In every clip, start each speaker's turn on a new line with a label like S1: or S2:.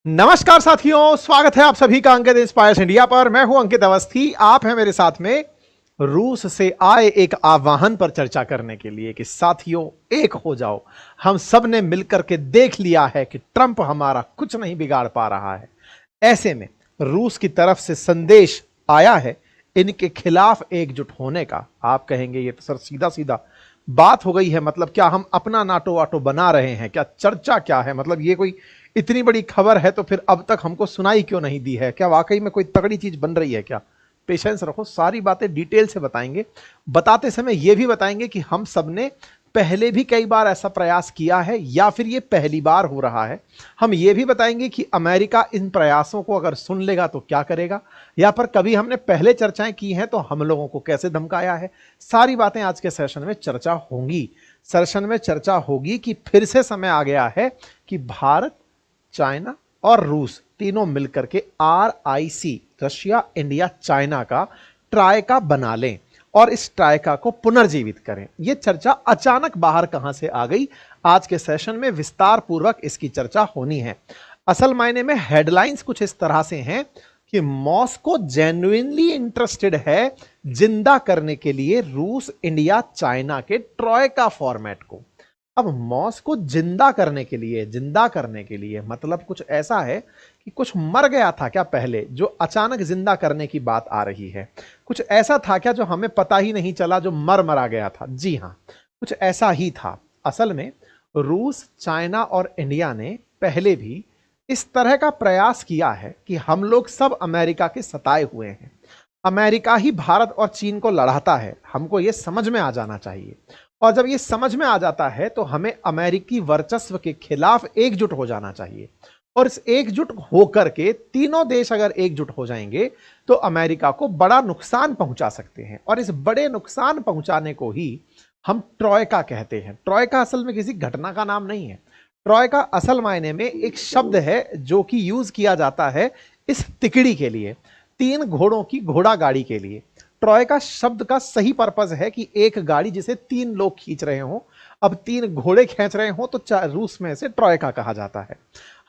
S1: नमस्कार साथियों, स्वागत है आप सभी का अंकित इंस्पायर्स इंडिया पर। मैं हूं अंकित अवस्थी। आप हैं मेरे साथ में रूस से आए एक आह्वान पर चर्चा करने के लिए कि साथियों एक हो जाओ। हम सब ने मिलकर के देख लिया है कि ट्रंप हमारा कुछ नहीं बिगाड़ पा रहा है। ऐसे में रूस की तरफ से संदेश आया है इनके खिलाफ एकजुट होने का। आप कहेंगे ये तो सर सीधा सीधा बात हो गई है, मतलब क्या हम अपना नाटो वाटो बना रहे हैं क्या? चर्चा क्या है? मतलब ये कोई इतनी बड़ी खबर है तो फिर अब तक हमको सुनाई क्यों नहीं दी है? क्या वाकई में कोई तगड़ी चीज बन रही है क्या? पेशेंस रखो, सारी बातें डिटेल से बताएंगे। बताते समय यह भी बताएंगे कि हम सबने पहले भी कई बार ऐसा प्रयास किया है या फिर ये पहली बार हो रहा है। हम ये भी बताएंगे कि अमेरिका इन प्रयासों को अगर सुन लेगा तो क्या करेगा, या पर कभी हमने पहले चर्चाएं की हैं तो हम लोगों को कैसे धमकाया है। सारी बातें आज के सेशन में चर्चा होंगी। सेशन में चर्चा होगी कि फिर से समय आ गया है कि भारत, चाइना और रूस तीनों मिलकर के RIC, रशिया इंडिया चाइना का ट्राइका बना लें और इस ट्राइका को पुनर्जीवित करें। यह चर्चा अचानक बाहर कहां से आ गई? आज के सेशन में विस्तार पूर्वक इसकी चर्चा होनी है। असल मायने में हेडलाइंस कुछ इस तरह से हैं कि मॉस्को जेन्युइनली इंटरेस्टेड है जिंदा करने के लिए रूस इंडिया चाइना के ट्राइका फॉर्मेट को। अब मॉस्को जिंदा करने के लिए मतलब कुछ ऐसा है कि कुछ मर गया था क्या पहले, जो अचानक जिंदा करने की बात आ रही है? कुछ ऐसा था क्या जो हमें पता ही नहीं चला, जो मरा गया था? जी हां, कुछ ऐसा ही था। असल में रूस, चाइना और इंडिया ने पहले भी इस तरह का प्रयास किया है कि हम लोग सब अमेरिका के सताए हुए हैं। अमेरिका ही भारत और चीन को लड़ाता है, हमको यह समझ में आ जाना चाहिए। और जब ये समझ में आ जाता है तो हमें अमेरिकी वर्चस्व के खिलाफ एकजुट हो जाना चाहिए। और इस एकजुट होकर के तीनों देश अगर एकजुट हो जाएंगे तो अमेरिका को बड़ा नुकसान पहुंचा सकते हैं। और इस बड़े नुकसान पहुंचाने को ही हम ट्रॉयका कहते हैं। ट्रॉयका असल में किसी घटना का नाम नहीं है। ट्रॉयका असल मायने में एक शब्द है जो कि यूज किया जाता है इस तिकड़ी के लिए, 3 घोड़ों की घोड़ा गाड़ी के लिए। ट्रॉयका शब्द का सही पर्पज है कि एक गाड़ी जिसे 3 लोग खींच रहे हो। अब 3 घोड़े खींच रहे हो तो रूस में से ट्रॉयका कहा जाता है।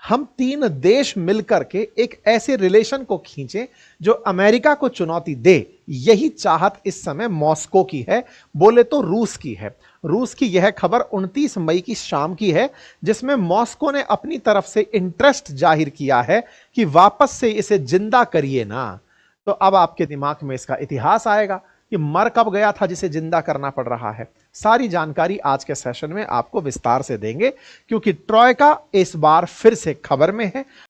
S1: हम 3 देश मिलकर के एक ऐसे रिलेशन को खींचे जो अमेरिका को चुनौती दे। यही चाहत इस समय मॉस्को की है, बोले तो रूस की है। रूस की यह खबर 29 मई की शाम की है, जिसमें मॉस्को ने अपनी तरफ से इंटरेस्ट जाहिर किया है कि वापस से इसे जिंदा करिए ना। तो अब आपके दिमाग में इसका इतिहास आएगा कि मर कब गया था जिसे जिंदा करना पड़ रहा है। सारी जानकारी आज के सेशन में आपको विस्तार से देंगे, क्योंकि ट्रॉयका इस बार फिर से खबर में है।